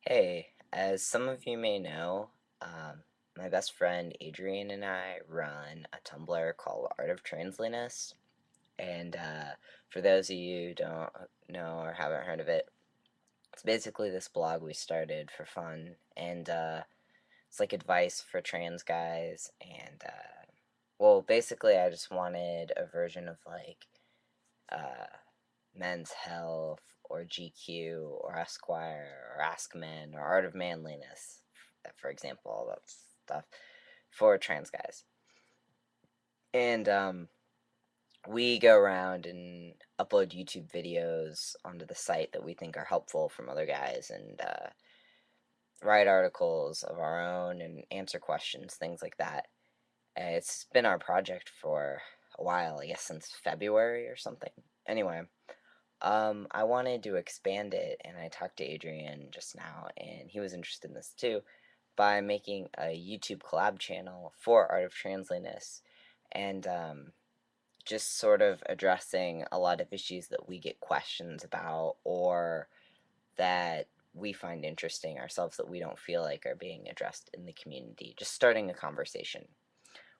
Hey, as some of you may know, my best friend Adrian and I run a Tumblr called Art of Transliness. And for those of you who don't know or haven't heard of it, it's basically this blog we started for fun. And it's like advice for trans guys. And well, basically, I just wanted a version of like uh, Men's Health or GQ or Esquire or Ask Men or Art of Manliness, for example, all that stuff for trans guys. And we go around and upload YouTube videos onto the site that we think are helpful from other guys and write articles of our own and answer questions, things like that. It's been our project for a while, I guess since February or something. Anyway, I wanted to expand it, and I talked to Adrian just now, and he was interested in this too, by making a YouTube collab channel for Art of Transliness, and just sort of addressing a lot of issues that we get questions about, or that we find interesting ourselves that we don't feel like are being addressed in the community. Just starting a conversation.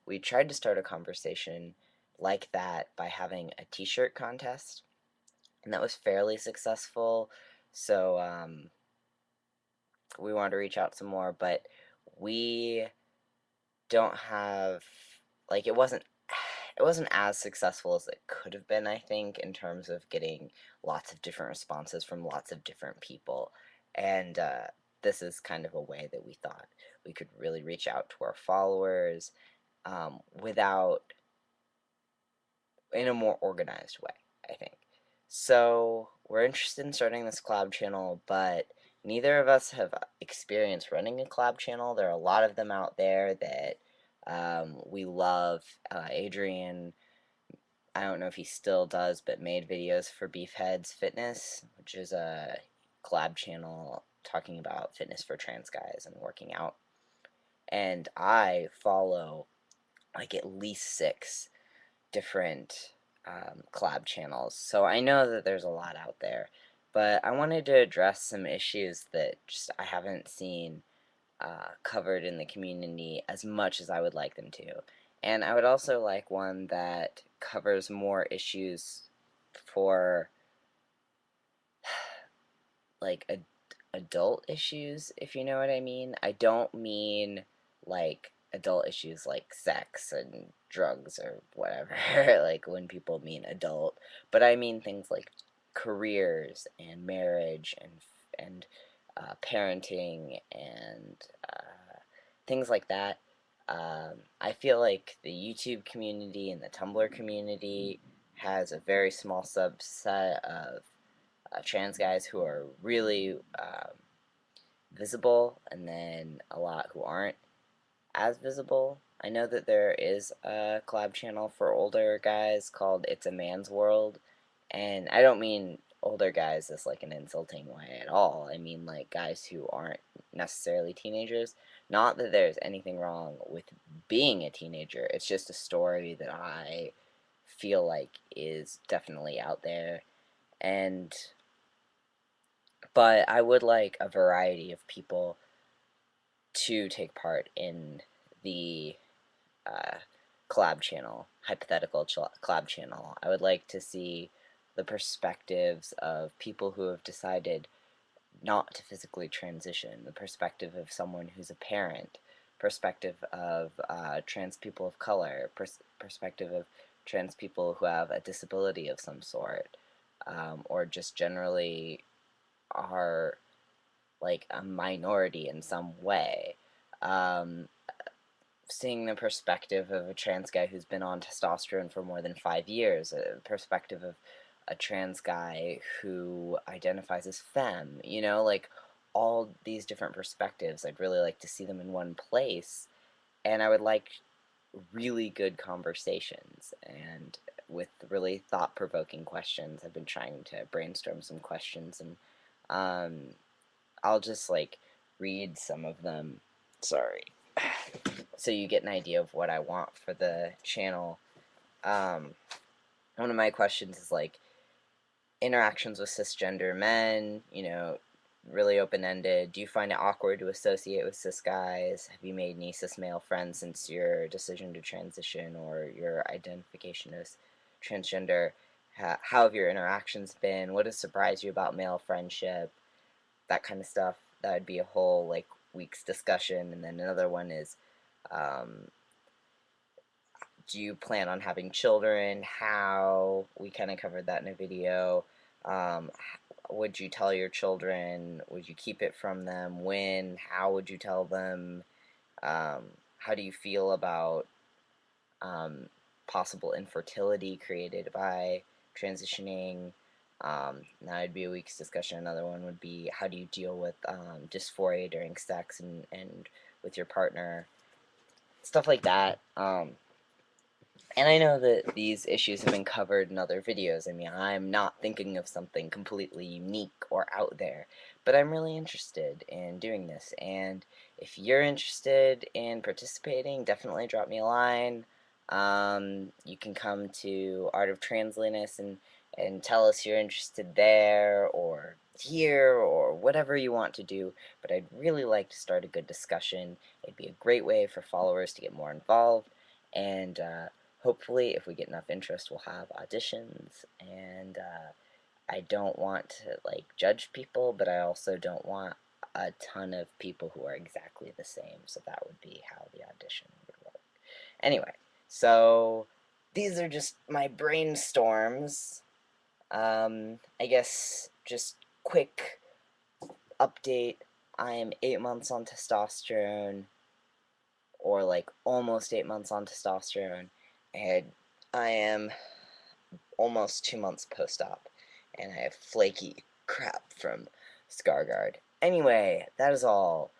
We tried to start a conversation like that by having a t-shirt contest, and that was fairly successful. So we wanted to reach out some more, but we don't have like it wasn't as successful as it could have been, I think, in terms of getting lots of different responses from lots of different people. And this is kind of a way that we thought we could really reach out to our followers without in a more organized way, I think. So we're interested in starting this collab channel, but neither of us have experience running a collab channel. There are a lot of them out there that we love. Adrian, I don't know if he still does, but made videos for Beefheads Fitness, which is a collab channel talking about fitness for trans guys and working out. And I follow like at least six different collab channels. So I know that there's a lot out there, but I wanted to address some issues that just I haven't seen covered in the community as much as I would like them to. And I would also like one that covers more issues for like adult issues, if you know what I mean. I don't mean like adult issues like sex and drugs or whatever, like when people mean adult, but I mean things like careers and marriage and parenting and things like that. I feel like the YouTube community and the Tumblr community has a very small subset of trans guys who are really visible, and then a lot who aren't as visible. I know that there is a collab channel for older guys called It's a Man's World, and I don't mean older guys as like an insulting way at all. I mean like guys who aren't necessarily teenagers. Not that there's anything wrong with being a teenager, it's just a story that I feel like is definitely out there. And but I would like a variety of people to take part in the uh, collab channel, hypothetical collab channel. I would like to see the perspectives of people who have decided not to physically transition, the perspective of someone who's a parent, perspective of trans people of color, perspective of trans people who have a disability of some sort, or just generally are like a minority in some way. Um, Seeing the perspective of a trans guy who's been on testosterone for more than 5 years, a perspective of a trans guy who identifies as femme, like all these different perspectives. I'd really like to see them in one place, and I would like really good conversations and with really thought-provoking questions. I've been trying to brainstorm some questions, and I'll just like read some of them. Sorry. So you get an idea of what I want for the channel. Um, One of my questions is like interactions with cisgender men, really open-ended. Do you find it awkward to associate with cis guys? Have you made any cis male friends since your decision to transition or your identification as transgender? How have your interactions been? What has surprised you about male friendship? That kind of stuff. That would be a whole like week's discussion. And then another one is, um, do you plan on having children? How? We kind of covered that in a video. Um, would you tell your children? Would you keep it from them? When? How would you tell them? How do you feel about um, possible infertility created by transitioning? That would be a week's discussion. Another one would be, how do you deal with dysphoria during sex and with your partner? Stuff like that. And I know that these issues have been covered in other videos. I mean, I'm not thinking of something completely unique or out there, but I'm really interested in doing this. And if you're interested in participating, definitely drop me a line. You can come to Art of Transliness and tell us you're interested there or here or whatever you want to do. But I'd really like to start a good discussion. It'd be a great way for followers to get more involved. And hopefully, if we get enough interest, we'll have auditions. And I don't want to like judge people, but I also don't want a ton of people who are exactly the same. So that would be how the audition would work. Anyway, so these are just my brainstorms. I guess just quick update. I am 8 months on testosterone, or like almost 8 months on testosterone, and I am almost 2 months post-op, and I have flaky crap from Scarguard. Anyway, that is all.